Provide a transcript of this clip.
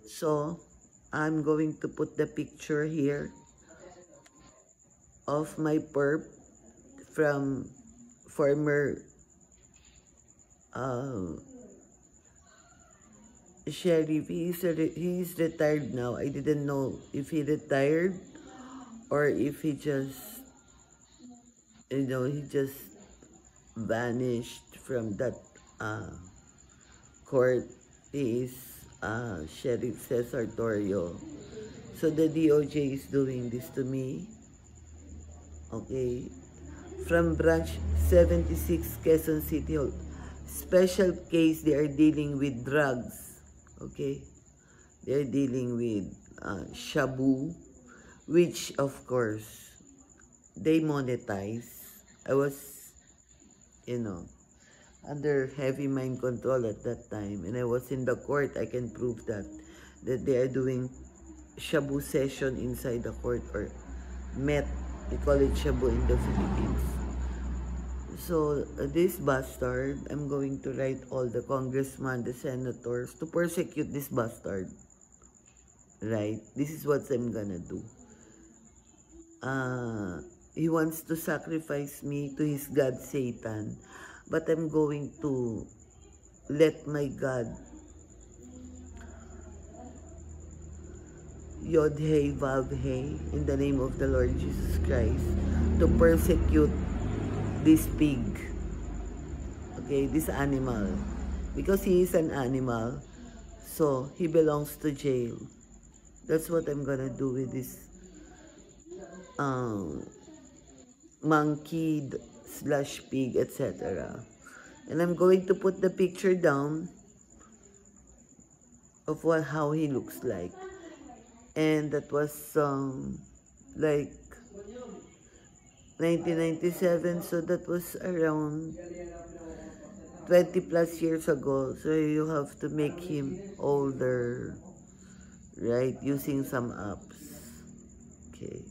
So, I'm going to put the picture here of my perp from former sheriff. He's retired now. I didn't know if he retired or if he just, he just vanished from that court. He is Sheriff Cesar Torrio. So the DOJ is doing this to me. Okay. From branch 76 Quezon City Hall. Special case, they are dealing with drugs. Okay. They are dealing with shabu, which of course they monetize. I was, under heavy mind control at that time, and I was in the court. I can prove that they are doing shabu session inside the court, or met. We call it shabu in the Philippines. So this bastard, I'm going to write all the congressmen, the senators to persecute this bastard. Right? This is what I'm gonna do. He wants to sacrifice me to his god Satan, but I'm going to let my God, Yod Hey Vav Hey, in the name of the Lord Jesus Christ, to persecute this pig, okay, this animal, because he is an animal, so he belongs to jail. That's what I'm gonna do with this monkey / pig, etc. And I'm going to put the picture down of how he looks like. And that was like 1997, so that was around 20 plus years ago. So you have to make him older, right, using some apps. Okay.